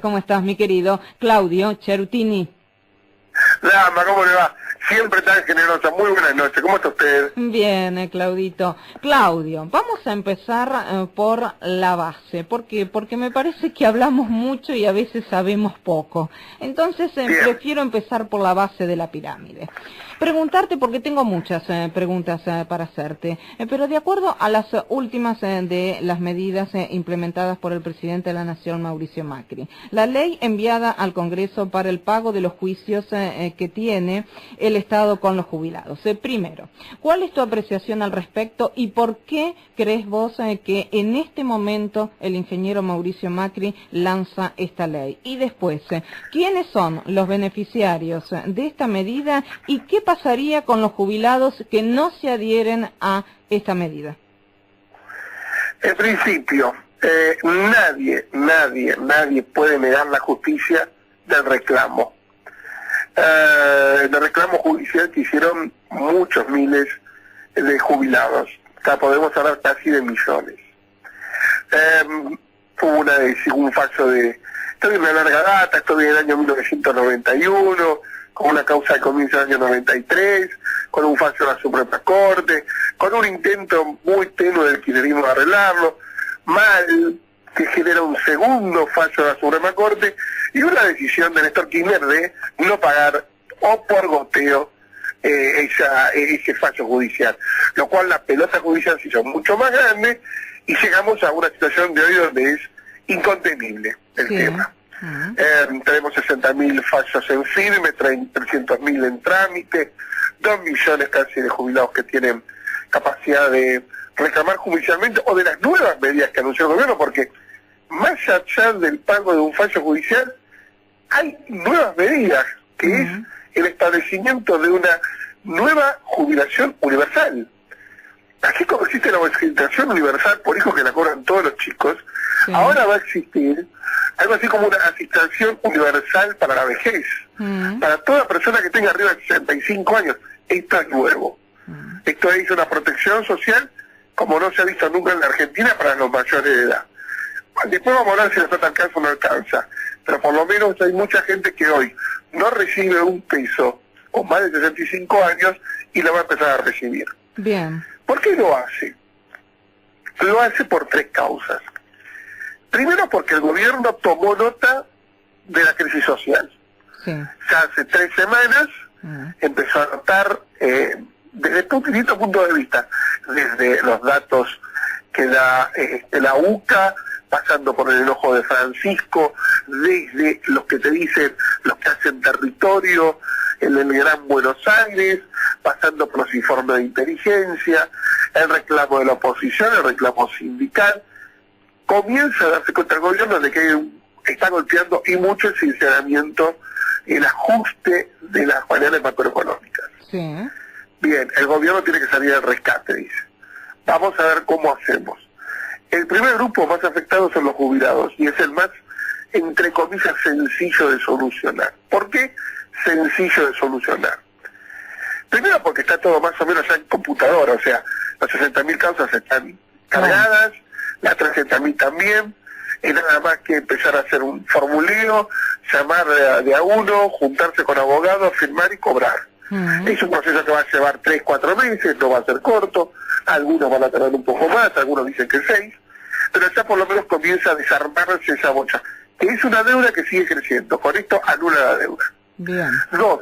¿Cómo estás, mi querido Claudio Cherutini? Lama, ¿cómo le va? Siempre tan generosa. Muy buenas noches. ¿Cómo está usted? Bien, Claudito. Claudio, vamos a empezar por la base. ¿Por qué? Porque me parece que hablamos mucho y a veces sabemos poco. Entonces prefiero empezar por la base de la pirámide. Preguntarte, porque tengo muchas preguntas para hacerte, pero de acuerdo a las últimas de las medidas implementadas por el presidente de la Nación, Mauricio Macri, la ley enviada al Congreso para el pago de los juicios que tiene el Estado con los jubilados. Primero, ¿cuál es tu apreciación al respecto y por qué crees vos que en este momento el ingeniero Mauricio Macri lanza esta ley? Y después, ¿quiénes son los beneficiarios de esta medida y qué pasaría con los jubilados que no se adhieren a esta medida? En principio, nadie puede negar la justicia del reclamo. Del reclamo judicial que hicieron muchos miles de jubilados. O sea, podemos hablar casi de millones. Hubo un fallo de... Esto viene de una larga data, esto viene del año 1991, con una causa de comienzo del año 93, con un fallo de la Suprema Corte, con un intento muy tenue del kirchnerismo de arreglarlo, mal, que genera un segundo fallo de la Suprema Corte, y una decisión de Néstor Kirchner de no pagar o por goteo ese fallo judicial, lo cual la pelota judicial se hizo mucho más grande y llegamos a una situación de hoy donde es incontenible el tema. Tenemos 60.000 fallos en firme, 300.000 en trámite, 2 millones casi de jubilados que tienen capacidad de reclamar judicialmente o de las nuevas medidas que anunció el gobierno, porque más allá del pago de un fallo judicial hay nuevas medidas, que es el establecimiento de una nueva jubilación universal. Aquí como existe la jubilación universal por hijos que la cobran todos los chicos, ahora va a existir algo así como una asistencia universal para la vejez, para toda persona que tenga arriba de 65 años. Esto es nuevo. Esto es una protección social como no se ha visto nunca en la Argentina para los mayores de edad. Después vamos a hablar si la plata alcanza o no alcanza, pero por lo menos hay mucha gente que hoy no recibe un peso con más de 65 años y lo va a empezar a recibir. Bien. ¿Por qué lo hace? Lo hace por 3 causas. Primero, porque el gobierno tomó nota de la crisis social. Ya hace 3 semanas empezó a notar, desde un distinto punto de vista, desde los datos que da la UCA, pasando por el enojo de Francisco, desde los que te dicen los que hacen territorio en el Gran Buenos Aires, pasando por los informes de inteligencia, el reclamo de la oposición, el reclamo sindical. Comienza a darse cuenta el gobierno de que está golpeando y mucho el sinceramiento, el ajuste de las variables macroeconómicas. Bien, el gobierno tiene que salir al rescate, dice. Vamos a ver cómo hacemos. El primer grupo más afectado son los jubilados y es el más, entre comillas, sencillo de solucionar. ¿Por qué sencillo de solucionar? Primero porque está todo más o menos ya en computadora, o sea, las 60.000 causas están cargadas, las 300.000 también, es nada más que empezar a hacer un formulario, llamar de a uno, juntarse con abogados, firmar y cobrar. Es un proceso que va a llevar 3-4 meses, no va a ser corto, algunos van a tardar un poco más, algunos dicen que 6, pero ya por lo menos comienza a desarmarse esa bocha, que es una deuda que sigue creciendo. Con esto anula la deuda. Bien. 2,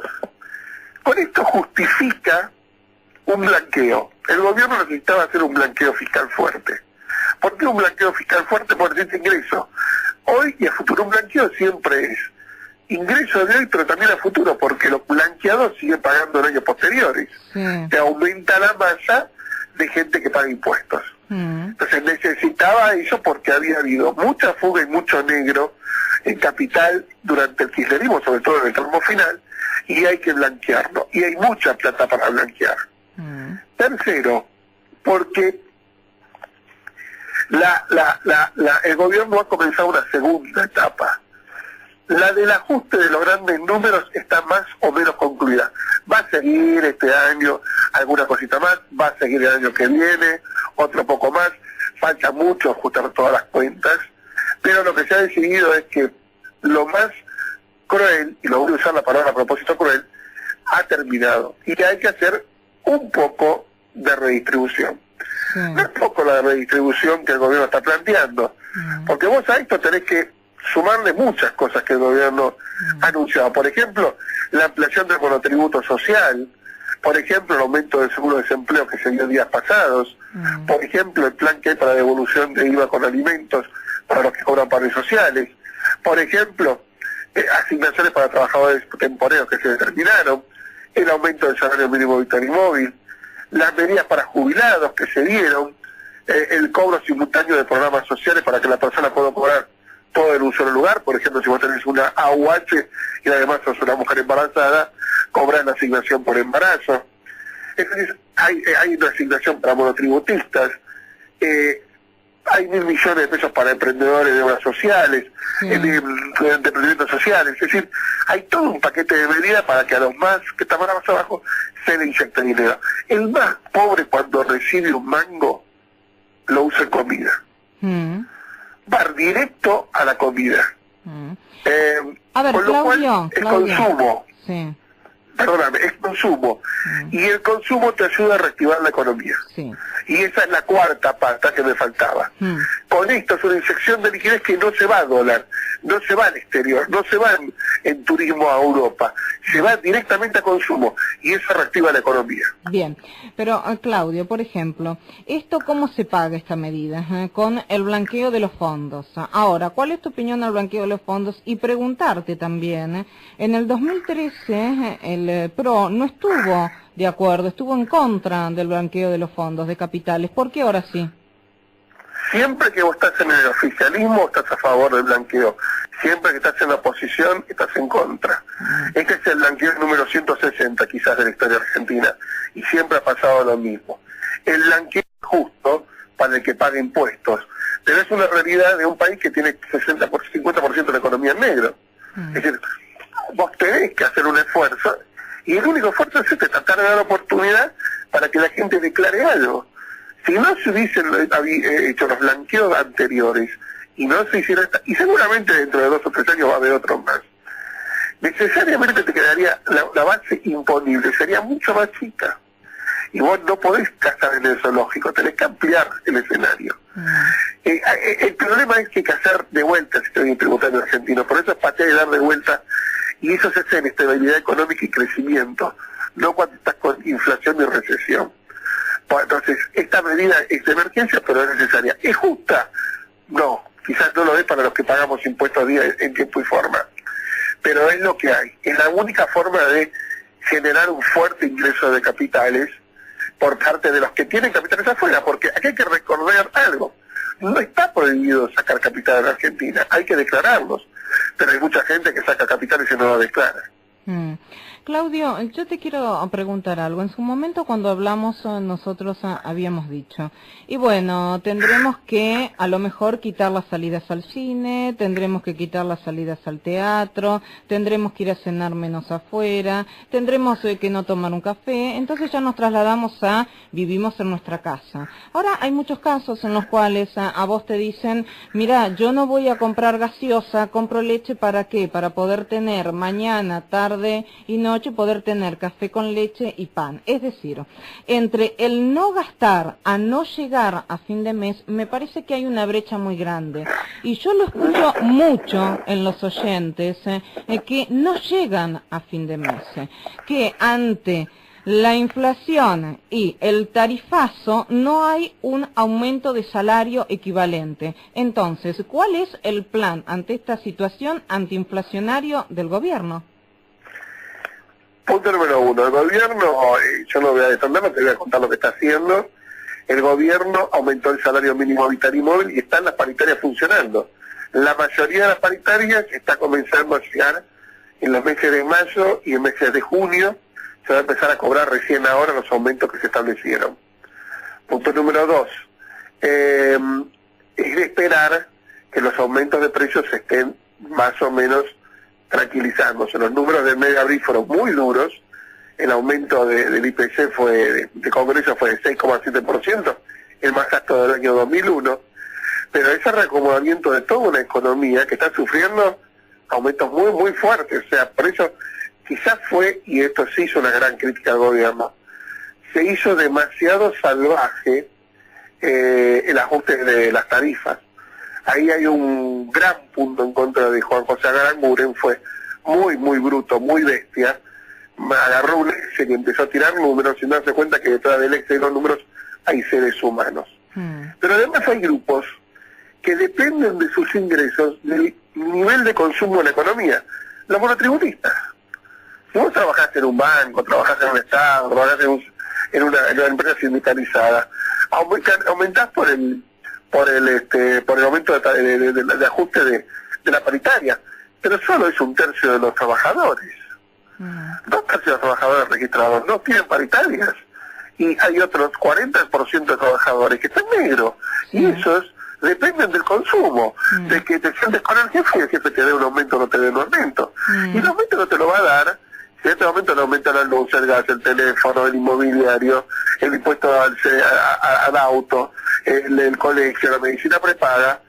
con esto justifica un blanqueo. El gobierno necesitaba hacer un blanqueo fiscal fuerte. ¿Por qué un blanqueo fiscal fuerte? Por este ingreso. Hoy y a futuro un blanqueo siempre es ingreso de hoy, pero también a futuro, porque los blanqueados siguen pagando en años posteriores. Se aumenta la masa de gente que paga impuestos. Entonces necesitaba eso porque había habido mucha fuga y mucho negro en capital durante el kirchnerismo, sobre todo en el tramo final, y hay que blanquearlo. Y hay mucha plata para blanquear. Tercero, porque el gobierno ha comenzado una segunda etapa. La del ajuste de los grandes números está más o menos concluida. Va a seguir este año alguna cosita más, va a seguir el año que viene, otro poco más, falta mucho ajustar todas las cuentas, pero lo que se ha decidido es que lo más cruel, y lo voy a usar la palabra a propósito cruel, ha terminado. Y hay que hacer un poco de redistribución. No es poco la redistribución que el gobierno está planteando, porque vos a esto tenés que sumarle muchas cosas que el gobierno ha anunciado. Por ejemplo, la ampliación del monotributo social, por ejemplo, el aumento del seguro de desempleo que se dio días pasados, por ejemplo, el plan que hay para devolución de IVA con alimentos para los que cobran panes sociales, por ejemplo, asignaciones para trabajadores temporeros que se determinaron, el aumento del salario mínimo vital y móvil, las medidas para jubilados que se dieron, el cobro simultáneo de programas sociales para que la persona pueda cobrar todo en un solo lugar. Por ejemplo, si vos tenés una AUH y además sos una mujer embarazada, cobran la asignación por embarazo. Es decir, hay una asignación para monotributistas, hay 1.000 millones de pesos para emprendedores de obras sociales, de emprendimientos sociales. Es decir, hay todo un paquete de medidas para que a los más que están más abajo se le inyecte dinero. El más pobre, cuando recibe un mango, lo usa en comida. Va directo a la comida. A ver, con lo cual, el consumo. Sí. Perdóname, es consumo. Y el consumo te ayuda a reactivar la economía. Sí. Y esa es la cuarta pata que me faltaba. Con esto es una inyección de liquidez que no se va a dólar, no se va al exterior, no se va en turismo a Europa, se va directamente a consumo y eso reactiva la economía. Bien, pero Claudio, por ejemplo, ¿esto cómo se paga esta medida? Con el blanqueo de los fondos. Ahora, ¿cuál es tu opinión al blanqueo de los fondos? Y preguntarte también, en el 2013 el PRO no estuvo de acuerdo, estuvo en contra del blanqueo de los fondos de capitales. ¿Por qué ahora sí? Siempre que vos estás en el oficialismo estás a favor del blanqueo. Siempre que estás en la oposición estás en contra. Este es el blanqueo número 160 quizás de la historia argentina. Y siempre ha pasado lo mismo. El blanqueo es justo para el que paga impuestos. Pero es una realidad de un país que tiene 50% de la economía en negro. Es decir, vos tenés que hacer un esfuerzo. Y el único esfuerzo es tratar de dar oportunidad para que la gente declare algo. Si no se hubiesen hecho los blanqueos anteriores y no se hiciera y seguramente dentro de 2 o 3 años va a haber otros más, necesariamente te quedaría la base imponible, sería mucho más chica. Y vos no podés cazar en el zoológico, tenés que ampliar el escenario. El problema es que hay que hacer de vuelta el sistema tributario argentino, por eso es patear y dar de vuelta. Y eso se hace en estabilidad económica y crecimiento, no cuando estás con inflación y recesión. Entonces, esta medida es de emergencia, pero es necesaria. ¿Es justa? No, quizás no lo es para los que pagamos impuestos en tiempo y forma. Pero es lo que hay. Es la única forma de generar un fuerte ingreso de capitales por parte de los que tienen capitales afuera, porque aquí hay que recordar algo. No está prohibido sacar capital en Argentina, hay que declararlos. Pero hay mucha gente que saca capitales y no lo declara. Claudio, yo te quiero preguntar algo. En su momento cuando hablamos nosotros habíamos dicho, y bueno, tendremos que a lo mejor quitar las salidas al cine, tendremos que quitar las salidas al teatro, tendremos que ir a cenar menos afuera, tendremos que no tomar un café, entonces ya nos trasladamos a vivimos en nuestra casa. Ahora hay muchos casos en los cuales a vos te dicen, mira, yo no voy a comprar gaseosa, compro leche, ¿para qué? Para poder tener mañana, tarde y noche, poder tener café con leche y pan. Es decir, entre el no gastar a no llegar a fin de mes, me parece que hay una brecha muy grande. Y yo lo escucho mucho en los oyentes que no llegan a fin de mes, que ante la inflación y el tarifazo no hay un aumento de salario equivalente. Entonces, ¿cuál es el plan ante esta situación antiinflacionario del gobierno? Punto número 1, el gobierno, yo no voy a defenderlo, te voy a contar lo que está haciendo. El gobierno aumentó el salario mínimo vital y móvil y están las paritarias funcionando. La mayoría de las paritarias está comenzando a llegar en los meses de mayo y en meses de junio. Se va a empezar a cobrar recién ahora los aumentos que se establecieron. Punto número 2, es de esperar que los aumentos de precios estén más o menos tranquilizándose. Los números del mes de abril fueron muy duros, el aumento del IPC de Congreso fue de 6,7%, el más alto del año 2001, pero ese reacomodamiento de toda una economía que está sufriendo aumentos muy, muy fuertes. O sea, por eso quizás fue, y esto se hizo una gran crítica al gobierno, se hizo demasiado salvaje el ajuste de las tarifas. Ahí hay un gran punto en contra de Juan José Aranguren, fue muy, muy bruto, muy bestia. Agarró un Excel y empezó a tirar números sin darse cuenta que detrás del Excel y los números hay seres humanos. Pero además hay grupos que dependen de sus ingresos del nivel de consumo de la economía. Los monotributistas. Si vos trabajás en un banco, trabajás en un Estado, trabajás en una empresa sindicalizada, aumentás por el aumento de ajuste de la paritaria, pero solo es 1/3 de los trabajadores. 2/3 de los trabajadores registrados no tienen paritarias, y hay otros 40% de trabajadores que están negros, y esos dependen del consumo, de que te sientes con el jefe y el jefe te dé un aumento o no te dé un aumento. Y el aumento no te lo va a dar si en este momento le aumenta la luz, el gas, el teléfono, el inmobiliario, el impuesto al auto, el colegio, la medicina prepaga.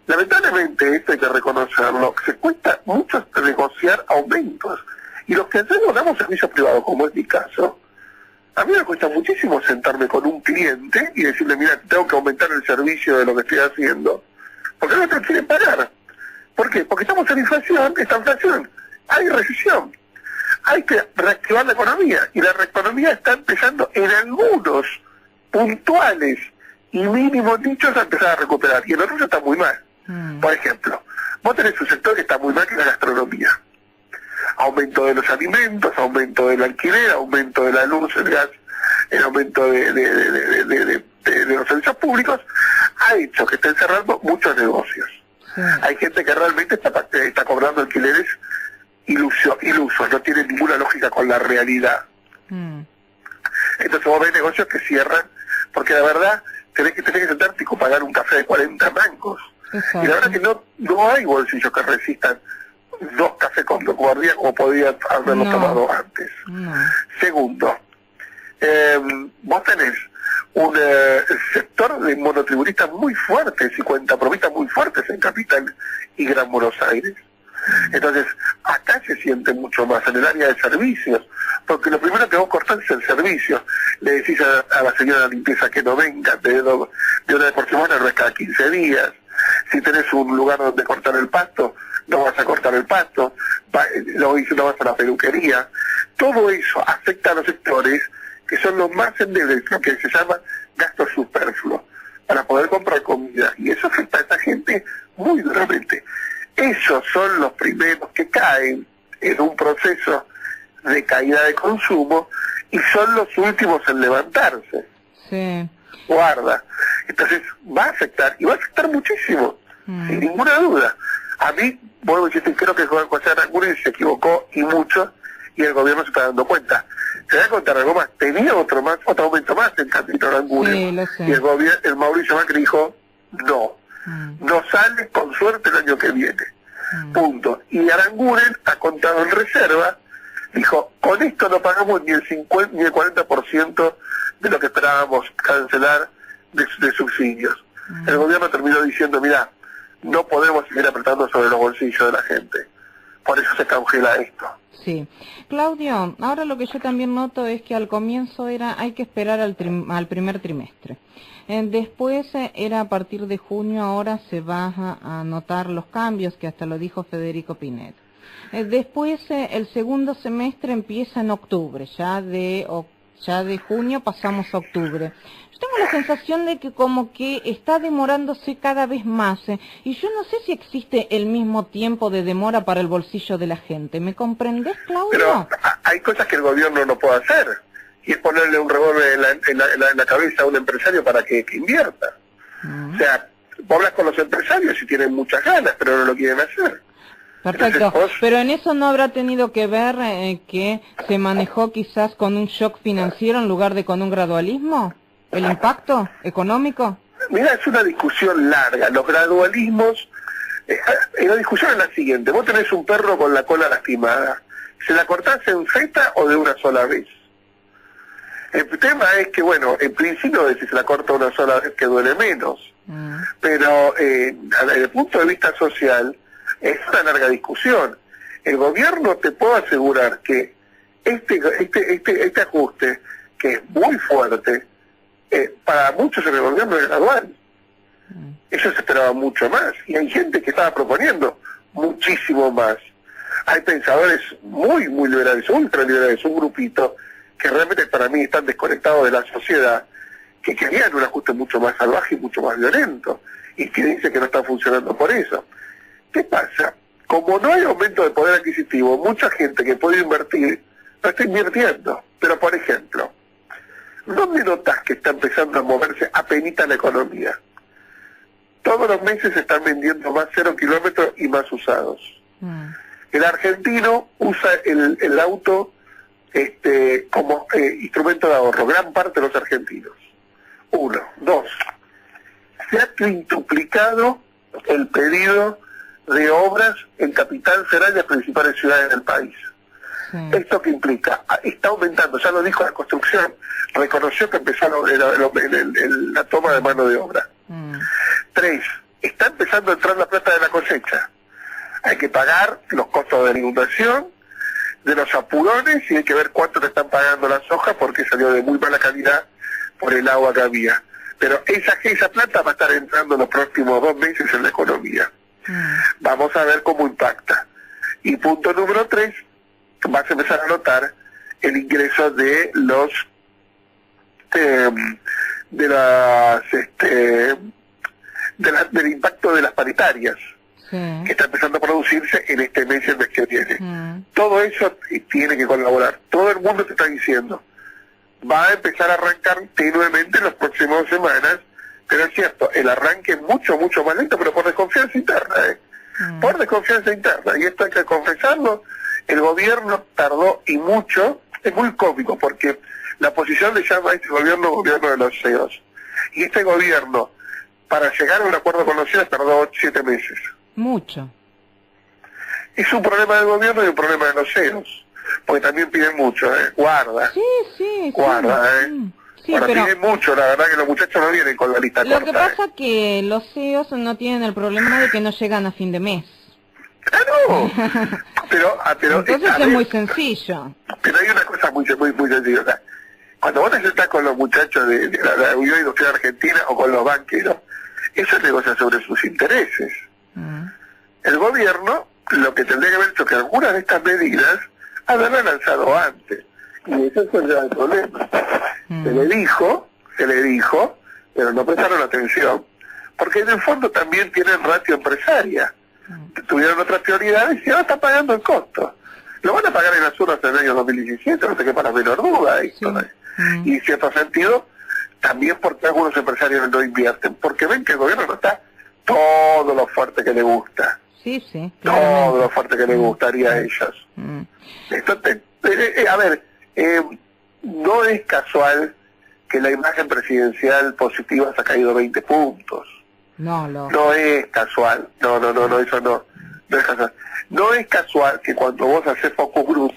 Lamentablemente, esto hay que reconocerlo, se cuesta mucho negociar aumentos. Y los que damos servicio privado, como es mi caso, a mí me cuesta muchísimo sentarme con un cliente y decirle, mira, tengo que aumentar el servicio de lo que estoy haciendo, porque no te quieren pagar. ¿Por qué? Porque estamos en inflación, esta inflación, hay recesión. Hay que reactivar la economía, y la economía está empezando en algunos puntuales y mínimos nichos a empezar a recuperar, y el otro está muy mal. Por ejemplo, vos tenés un sector que está muy mal, que es la gastronomía. Aumento de los alimentos, aumento del alquiler, aumento de la luz, el gas, el aumento de los servicios públicos, ha hecho que estén cerrando muchos negocios. Hay gente que realmente está cobrando alquileres ilusos, no tiene ninguna lógica con la realidad. Entonces vos ves negocios que cierran, porque la verdad tenés que sentarte y pagar un café de 40 mangos. Y la verdad que no hay bolsillos que resistan 2 cafés con guardia como podían haberlo tomado antes. Segundo, vos tenés un sector de monotributistas muy fuertes y cuentapropistas muy fuertes en Capital y Gran Buenos Aires. Entonces, acá se siente mucho más en el área de servicios, porque lo primero que vos cortás es el servicio. Le decís a la señora de limpieza que no venga de una vez por semana, no es cada 15 días. Si tenés un lugar donde cortar el pasto, no vas a cortar el pasto, no vas a la peluquería. Todo eso afecta a los sectores que son los más endebles, lo que se llama gastos superfluos, para poder comprar comida. Y eso afecta a esta gente muy duramente. Esos son los primeros que caen en un proceso de caída de consumo y son los últimos en levantarse. Guarda. Entonces va a afectar, y va a afectar muchísimo, sin ninguna duda. A mí, vuelvo a decir, creo que Juan José Aranguren se equivocó y mucho, y el gobierno se está dando cuenta. Se va a contar algo más. Tenía otro aumento más en Capitán Aranguren, y el Mauricio Macri dijo, no sale con suerte el año que viene. Punto. Y Aranguren ha contado en reserva, dijo, con esto no pagamos ni el 50 ni el 40% de lo que esperábamos cancelar de subsidios. El gobierno terminó diciendo, mira, no podemos seguir apretando sobre los bolsillos de la gente. Por eso se congela esto. Sí. Claudio, ahora lo que yo también noto es que al comienzo hay que esperar al primer trimestre. Después era a partir de junio, ahora se van a notar los cambios, que hasta lo dijo Federico Pinet. Después el segundo semestre empieza en octubre, ya de junio pasamos a octubre. Yo tengo la sensación de que como que está demorándose cada vez más, y yo no sé si existe el mismo tiempo de demora para el bolsillo de la gente. ¿Me comprendés, Claudio? Pero hay cosas que el gobierno no puede hacer, y es ponerle un revólver en la cabeza a un empresario para que invierta. O sea, vos hablas con los empresarios y tienen muchas ganas, pero no lo quieren hacer. Perfecto, entonces, pero en eso no habrá tenido que ver que se manejó quizás con un shock financiero en lugar de con un gradualismo, el impacto económico. Mira, es una discusión larga, los gradualismos, la discusión es la siguiente, vos tenés un perro con la cola lastimada, ¿se la cortás en feta o de una sola vez? El tema es que, bueno, en principio si se la corta una sola vez que duele menos, pero desde el punto de vista social, Es una larga discusión. El gobierno, te puedo asegurar que este ajuste, que es muy fuerte, para muchos en el gobierno es gradual. Eso se esperaba mucho más. Y hay gente que estaba proponiendo muchísimo más. Hay pensadores muy liberales, ultraliberales, un grupito, que realmente para mí están desconectados de la sociedad, que querían un ajuste mucho más salvaje y mucho más violento, y que dicen que no está funcionando por eso. ¿Qué pasa? Como no hay aumento de poder adquisitivo, mucha gente que puede invertir, no está invirtiendo. Pero, por ejemplo, ¿dónde notas que está empezando a moverse apenita la economía? Todos los meses se están vendiendo más 0 kilómetros y más usados. El argentino usa el auto como instrumento de ahorro, gran parte de los argentinos. 1. 2. Se ha quintuplicado el pedido de obras en Capital Federal y las principales ciudades del país. ¿Esto qué implica? Está aumentando, ya lo dijo la construcción, reconoció que empezaron la toma de mano de obra. 3. Está empezando a entrar la plata de la cosecha. Hay que pagar los costos de la inundación, de los apurones, y hay que ver cuánto le están pagando las hojas porque salió de muy mala calidad por el agua que había. Pero esa plata va a estar entrando en los próximos 2 meses en la economía. Vamos a ver cómo impacta. Y punto número 3, vas a empezar a notar el ingreso de los del impacto de las paritarias, que está empezando a producirse en este mes y el mes que viene. Todo eso tiene que colaborar. Todo el mundo te está diciendo, va a empezar a arrancar tenuemente en las próximas semanas, pero es cierto, el arranque es mucho más lento, pero por desconfianza interna, por desconfianza interna, y esto hay que confesarlo. El gobierno tardó y mucho. Es muy cómico porque la oposición le llama a este gobierno de los CEOs, y este gobierno, para llegar a un acuerdo con los CEOs, tardó 7 meses. Mucho. Es un problema del gobierno y un problema de los CEOs, porque también piden mucho, guarda. Guarda, Sí, pero piden mucho, la verdad que los muchachos no vienen con la lista corta. Lo que pasa es que los CEOs no tienen el problema de que no llegan a fin de mes. ¡Claro! pero entonces es muy sencillo. Pero hay una cosa muy sencilla. O sea, cuando vos te sentás con los muchachos de la Unión Industrial Argentina o con los banqueros, ellos negocian sobre sus intereses. El gobierno lo que tendría que haber hecho que algunas de estas medidas haberlas lanzado antes. Y ese es el gran problema. Se le dijo, pero no prestaron atención, porque en el fondo también tienen ratio empresaria. Tuvieron otras prioridades y ahora están pagando el costo. Lo van a pagar en las urnas en el año 2017, no te quepa la menor duda. Y en cierto sentido, también porque algunos empresarios no invierten, porque ven que el gobierno no está todo lo fuerte que le gusta. Todo lo fuerte que le gustaría a ellos. Entonces, a ver, no es casual que la imagen presidencial positiva se ha caído 20 puntos. No es casual. No, eso no es casual. No es casual que cuando vos haces focus group,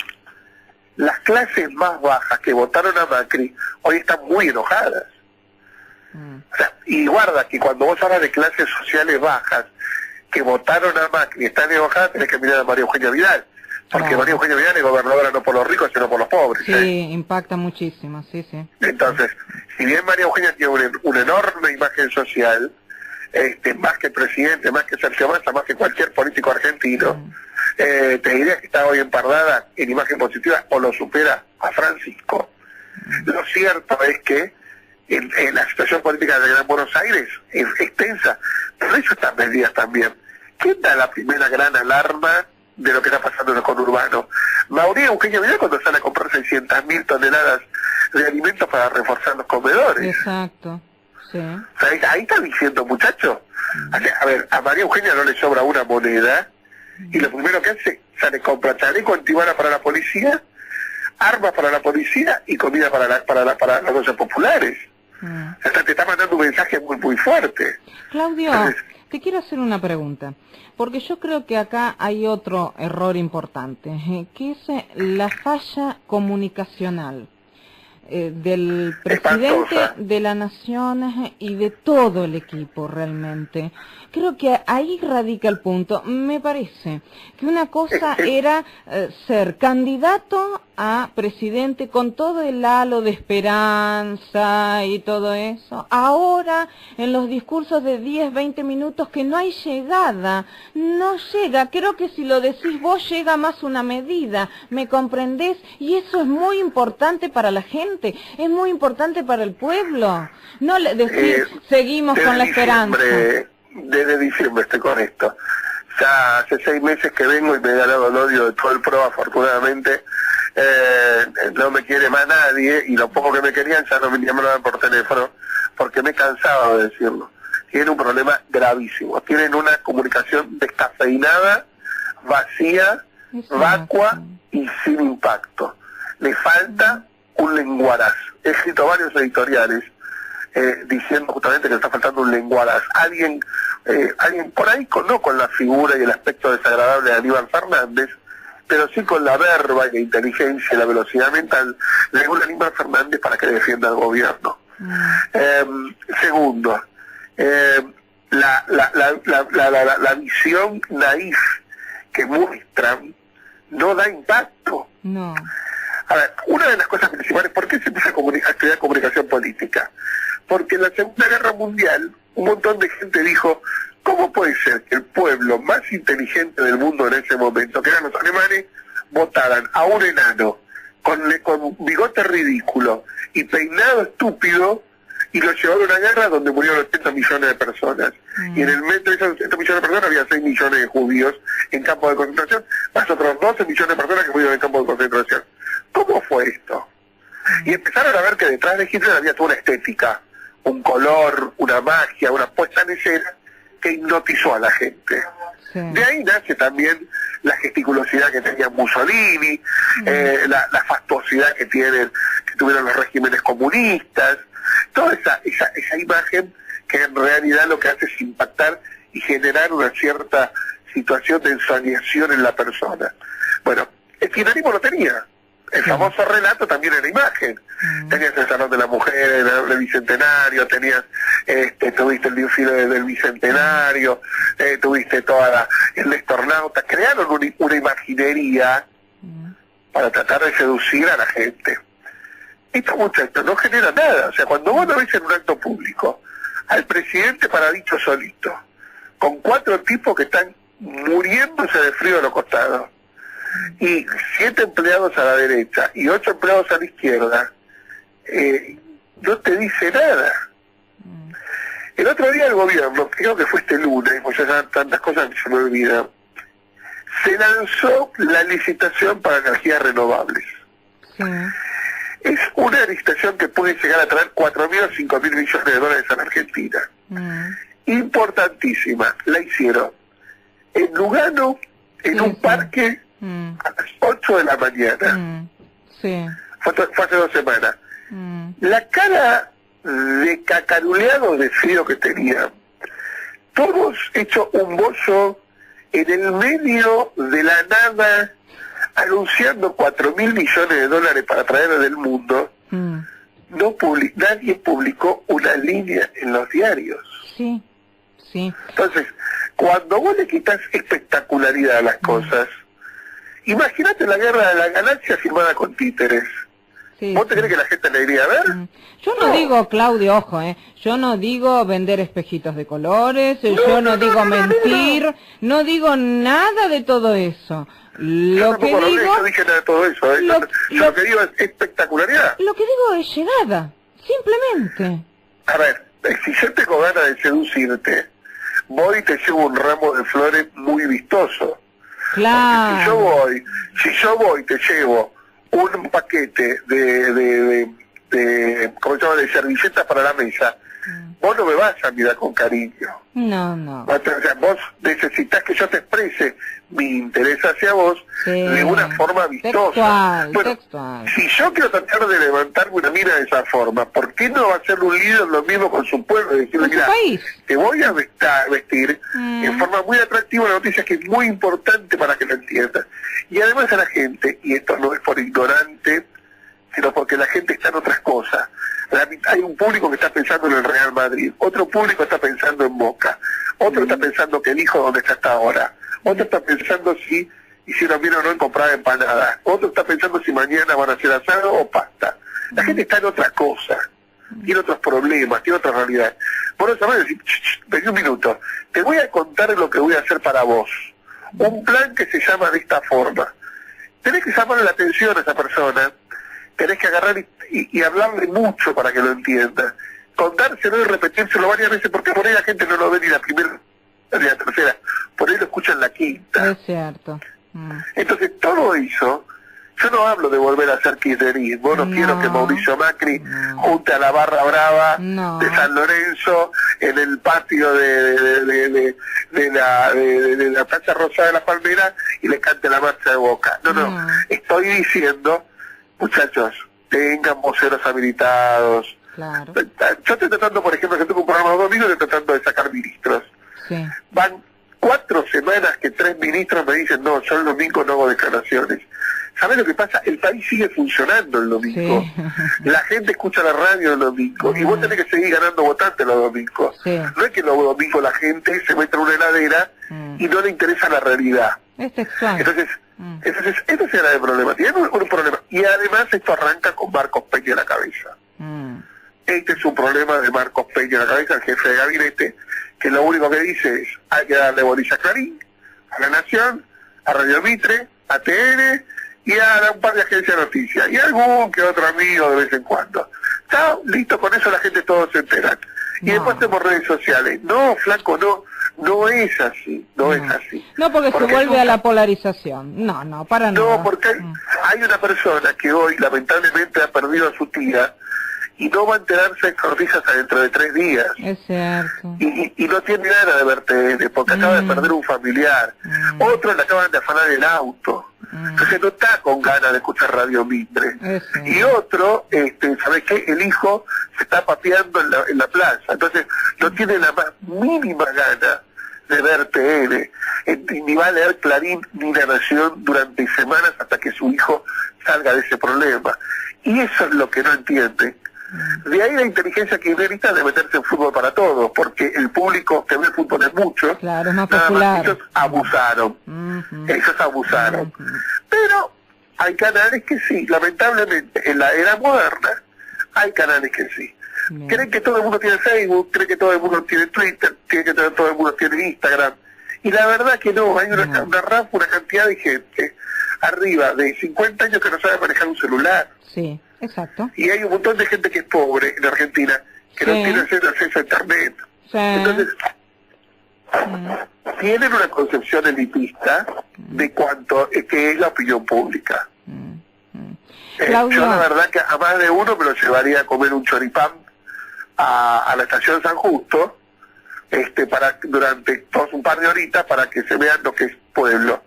las clases más bajas que votaron a Macri hoy están muy enojadas. O sea, y guarda que cuando vos hablas de clases sociales bajas que votaron a Macri y están enojadas, tenés que mirar a María Eugenia Vidal, porque María Eugenia Vidal es gobernadora no por los ricos sino por los pobres. Impacta muchísimo, Entonces, si bien María Eugenia tiene una enorme imagen social, más que el presidente, más que Sergio Massa, más que cualquier político argentino, te diría que está hoy empardada en imagen positiva o lo supera a Francisco. Lo cierto es que en la situación política de Gran Buenos Aires es extensa, por eso estas medidas también. ¿Quién da la primera gran alarma de lo que está pasando en el conurbano? María Eugenia Vidal cuando sale a comprar 600.000 toneladas de alimentos para reforzar los comedores. O sea, ahí está diciendo, muchachos, a ver, a María Eugenia no le sobra una moneda, y lo primero que hace, sale a comprar chaleco antibala para la policía, armas para la policía y comida para las cosas populares. O sea, te está mandando un mensaje muy fuerte. Claudio, te quiero hacer una pregunta, porque yo creo que acá hay otro error importante, que es la falla comunicacional. del presidente espantosa. de la Nación y de todo el equipo realmente. Creo que ahí radica el punto. Me parece que una cosa era ser candidato a presidente con todo el halo de esperanza y todo eso. Ahora, en los discursos de 10, 20 minutos que no hay llegada, no llega. Creo que si lo decís vos llega más una medida, ¿me comprendés? Y eso es muy importante para la gente, es muy importante para el pueblo. No decir, seguimos con la esperanza. Desde diciembre estoy con esto. Ya hace 6 meses que vengo y me he ganado el odio de todo el PRO, afortunadamente. No me quiere más nadie, y lo poco que me querían ya no me llamaban por teléfono, porque me he cansado de decirlo. Tienen un problema gravísimo. Tienen una comunicación descafeinada, vacía, vacua y sin impacto. Le falta un lenguaraz. He escrito varios editoriales diciendo justamente que le está faltando un lenguaraz. Alguien por ahí, no con la figura y el aspecto desagradable de Aníbal Fernández, pero sí con la verba y la inteligencia y la velocidad mental de un Aníbal Fernández para que defienda al gobierno. Segundo, la visión naif que muestran no da impacto. No. A ver, una de las cosas principales, ¿por qué se empieza a estudiar comunicación política? Porque en la Segunda Guerra Mundial un montón de gente dijo, ¿cómo puede ser que el pueblo más inteligente del mundo en ese momento, que eran los alemanes, votaran a un enano con bigote ridículo y peinado estúpido y lo llevaron a una guerra donde murieron 80 millones de personas? Y en el medio de esos 80 millones de personas había 6 millones de judíos en campos de concentración, más otros 12 millones de personas que murieron en campos de concentración. ¿Cómo fue esto? Y empezaron a ver que detrás de Hitler había toda una estética, un color, una magia, una puesta en escena que hipnotizó a la gente. Sí. De ahí nace también la gesticulosidad que tenía Mussolini, la fastuosidad que tuvieron los regímenes comunistas, toda esa imagen que en realidad lo que hace es impactar y generar una cierta situación de ensoñación en la persona. Bueno, el kirchnerismo lo tenía. El famoso relato también era imagen. Tenías el Salón de la Mujer, el Bicentenario, tuviste el desfile del Bicentenario, tuviste el Nestornauta. Crearon una imaginería para tratar de seducir a la gente. Estos muchachos no genera nada. O sea, cuando vos lo ves en un acto público, al presidente paradito solito, con 4 tipos que están muriéndose de frío a los costados, y 7 empleados a la derecha y 8 empleados a la izquierda, no te dice nada. El otro día el gobierno, creo que fue este lunes, pues ya tantas cosas que se me olvidan, se lanzó la licitación para energías renovables. Es una licitación que puede llegar a traer 4.000 o 5.000 millones de dólares a la Argentina. Importantísima. La hicieron en Lugano, en un parque, a las 8 de la mañana. Fue hace 2 semanas. La cara de cacaruleado de frío que tenían, todos hechos un bollo en el medio de la nada, anunciando 4.000 millones de dólares para traer del mundo. Nadie publicó una línea en los diarios. Entonces, cuando vos le quitas espectacularidad a las cosas, imagínate la Guerra de la Galaxia filmada con títeres. ¿Vos te crees que la gente la iría a ver? Yo no digo, Claudio, ojo, yo no digo vender espejitos de colores, yo no digo mentir, no digo nada de todo eso. Lo que digo... Yo dije nada de todo eso, lo que digo es espectacularidad. Lo que digo es llegada, simplemente. A ver, si yo tengo ganas de seducirte, voy y te llevo un ramo de flores muy vistoso. Claro. Si yo voy y te llevo un paquete ¿cómo se llama?, de servilletas para la mesa, vos no me vas a mirar con cariño. No. O sea, vos necesitas que yo te exprese mi interés hacia vos de una forma vistosa. Textual. Si yo quiero tratar de levantarme una mira de esa forma, ¿por qué no va a ser un líder lo mismo con su pueblo? Y decirle, mira, te voy a vestir en forma muy atractiva una noticia que es muy importante para que lo entiendas. Y además a la gente, y esto no es por ignorante, sino porque la gente está en otras cosas. Hay un público que está pensando en el Real Madrid, otro público está pensando en Boca, otro está pensando que el hijo dónde está hasta ahora, otro está pensando si hicieron bien o no en comprar empanadas, otro está pensando si mañana van a hacer asado o pasta. La gente está en otra cosa, tiene otros problemas, tiene otra realidad. Por eso me decir, vení un minuto, te voy a contar lo que voy a hacer para vos. Un plan que se llama de esta forma. Tenés que llamarle la atención a esa persona, tenés que agarrar y hablarle mucho para que lo entienda. Contárselo y repetírselo varias veces, porque por ahí la gente no lo ve ni la primera ni la tercera, por ahí lo escuchan la quinta. Es cierto. Entonces todo eso, yo no hablo de volver a hacer kirchnerismo, no quiero que Mauricio Macri junte a la barra brava de San Lorenzo en el patio de la Plaza Rosada de la Palmera y le cante la marcha de Boca. No, estoy diciendo, muchachos, tengan voceros habilitados. Claro. Yo estoy tratando, por ejemplo, que tengo un programa los domingos, estoy tratando de sacar ministros. Sí. Van 4 semanas que 3 ministros me dicen, no, yo el domingo no hago declaraciones. ¿Sabés lo que pasa? El país sigue funcionando el domingo. Sí. La gente escucha la radio el domingo. Y vos tenés que seguir ganando votantes los domingos. Sí. No es que los domingos la gente se meta en una heladera y no le interesa la realidad. Es textual. Entonces ese será el problema. Tiene un problema. Y además esto arranca con Marcos Peña en la cabeza. Este es un problema de Marcos Peña en la cabeza, el jefe de gabinete, que lo único que dice es, hay que darle bolilla a Clarín, a La Nación, a Radio Mitre, a TN y a un par de agencias de noticias, y algún que otro amigo de vez en cuando. Chao, listo, con eso la gente todos se enteran. Y después tenemos redes sociales. No, flaco, no es así, no es así. No, porque se vuelve a la polarización. No, para nada. No, porque hay una persona que hoy lamentablemente ha perdido a su tía, y no va a enterarse de noticias hasta dentro de 3 días. Es cierto. Y no tiene nada de ver TN, porque acaba de perder un familiar. Otro le acaban de afanar el auto. Entonces no está con ganas de escuchar Radio Mitre. Y otro, ¿sabes qué? El hijo se está pateando en la plaza. Entonces no tiene la más mínima gana de ver TN. Ni va a leer Clarín ni La Nación durante semanas hasta que su hijo salga de ese problema. Y eso es lo que no entiende. De ahí la inteligencia kirchnerista de meterse en fútbol para todos, porque el público que ve fútbol es mucho, claro, es más popular. Ellos abusaron, pero hay canales que sí, lamentablemente, en la era moderna, hay canales que sí. Bien. Creen que todo el mundo tiene Facebook, creen que todo el mundo tiene Twitter, creen que todo el mundo tiene Instagram, y la verdad que no, hay una cantidad de gente arriba de 50 años que no sabe manejar un celular. Sí. Exacto. Y hay un montón de gente que es pobre en Argentina, que no tiene acceso a internet. Entonces, tienen una concepción elitista de cuanto que es la opinión pública. Yo la verdad que a más de uno me lo llevaría a comer un choripán a la estación San Justo, durante un par de horitas para que se vean lo que es pueblo.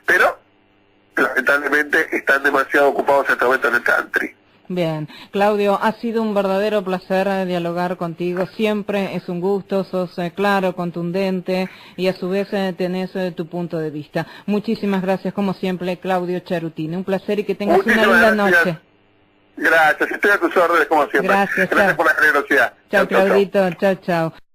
Pero, lamentablemente, están demasiado ocupados en este momento en el country. Bien, Claudio, ha sido un verdadero placer dialogar contigo, siempre es un gusto, sos claro, contundente y a su vez tenés tu punto de vista. Muchísimas gracias, como siempre, Claudio Charutini, un placer y que tengas una linda noche. Gracias, estoy a tus órdenes como siempre. Gracias por la generosidad. Chao, Claudito, chao.